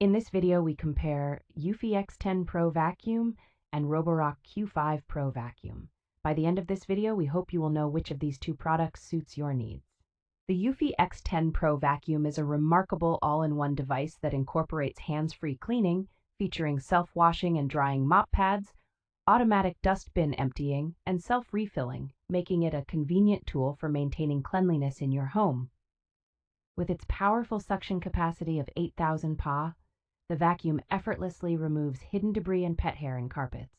In this video, we compare Eufy X10 Pro Vacuum and Roborock Q5 Pro Vacuum. By the end of this video, we hope you will know which of these two products suits your needs. The Eufy X10 Pro Vacuum is a remarkable all-in-one device that incorporates hands-free cleaning, featuring self-washing and drying mop pads, automatic dustbin emptying, and self-refilling, making it a convenient tool for maintaining cleanliness in your home. With its powerful suction capacity of 8,000 PA, the vacuum effortlessly removes hidden debris and pet hair in carpets,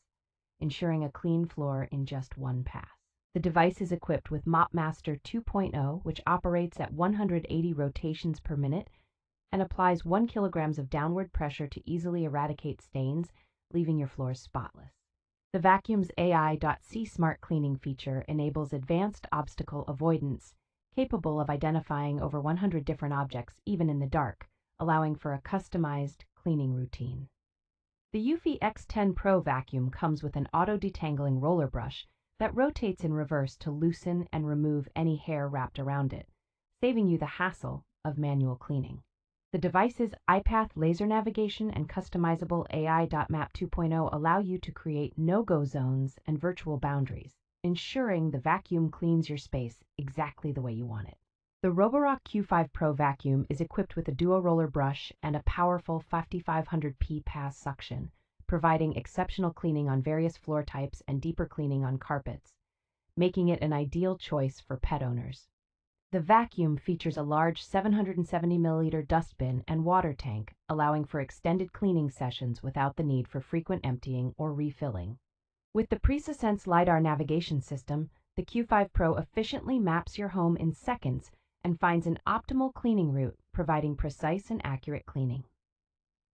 ensuring a clean floor in just one pass. The device is equipped with MopMaster 2.0, which operates at 180 rotations per minute and applies 1 kilogram of downward pressure to easily eradicate stains, leaving your floors spotless. The vacuum's AI..See Smart Cleaning feature enables advanced obstacle avoidance, capable of identifying over 100 different objects, even in the dark, allowing for a customized cleaning routine. The Eufy X10 Pro Vacuum comes with an auto-detangling roller brush that rotates in reverse to loosen and remove any hair wrapped around it, saving you the hassle of manual cleaning. The device's iPath laser navigation and customizable AI.Map 2.0 allow you to create no-go zones and virtual boundaries, ensuring the vacuum cleans your space exactly the way you want it. The Roborock Q5 Pro Vacuum is equipped with a duo roller brush and a powerful 5500 PA suction, providing exceptional cleaning on various floor types and deeper cleaning on carpets, making it an ideal choice for pet owners. The vacuum features a large 770 milliliter dustbin and water tank, allowing for extended cleaning sessions without the need for frequent emptying or refilling. With the PreciSense LiDAR Navigation system, the Q5 Pro efficiently maps your home in seconds and finds an optimal cleaning route, providing precise and accurate cleaning.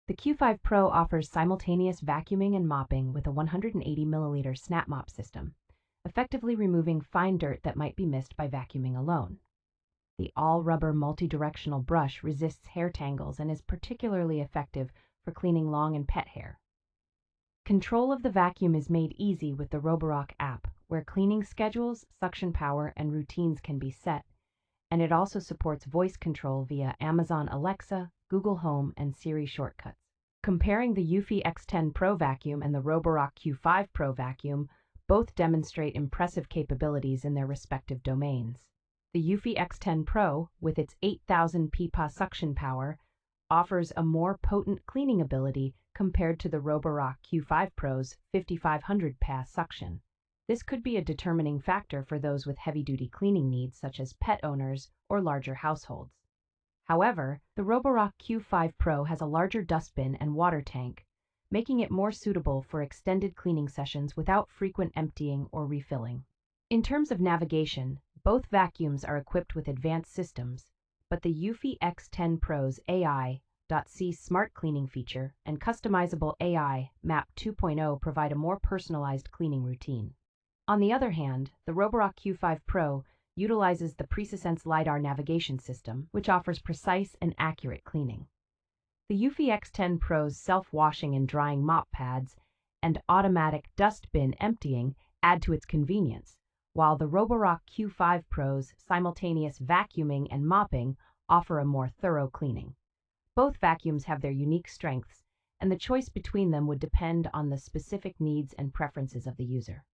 The Q5 Pro offers simultaneous vacuuming and mopping with a 180 milliliter snap mop system, effectively removing fine dirt that might be missed by vacuuming alone. The all-rubber multi-directional brush resists hair tangles and is particularly effective for cleaning long and pet hair. Control of the vacuum is made easy with the Roborock app, where cleaning schedules, suction power, and routines can be set, and it also supports voice control via Amazon Alexa, Google Home, and Siri shortcuts. Comparing the Eufy X10 Pro Vacuum and the Roborock Q5 Pro Vacuum, both demonstrate impressive capabilities in their respective domains. The Eufy X10 Pro, with its 8,000 PA suction power, offers a more potent cleaning ability compared to the Roborock Q5 Pro's 5,500 PA suction. This could be a determining factor for those with heavy-duty cleaning needs, such as pet owners or larger households. However, the Roborock Q5 Pro has a larger dustbin and water tank, making it more suitable for extended cleaning sessions without frequent emptying or refilling. In terms of navigation, both vacuums are equipped with advanced systems, but the Eufy X10 Pro's AI.See Smart Cleaning feature and customizable AI.Map 2.0 provide a more personalized cleaning routine. On the other hand, the Roborock Q5 Pro utilizes the PreciSense LiDAR Navigation system, which offers precise and accurate cleaning. The Eufy X10 Pro's self-washing and drying mop pads and automatic dustbin emptying add to its convenience, while the Roborock Q5 Pro's simultaneous vacuuming and mopping offer a more thorough cleaning. Both vacuums have their unique strengths, and the choice between them would depend on the specific needs and preferences of the user.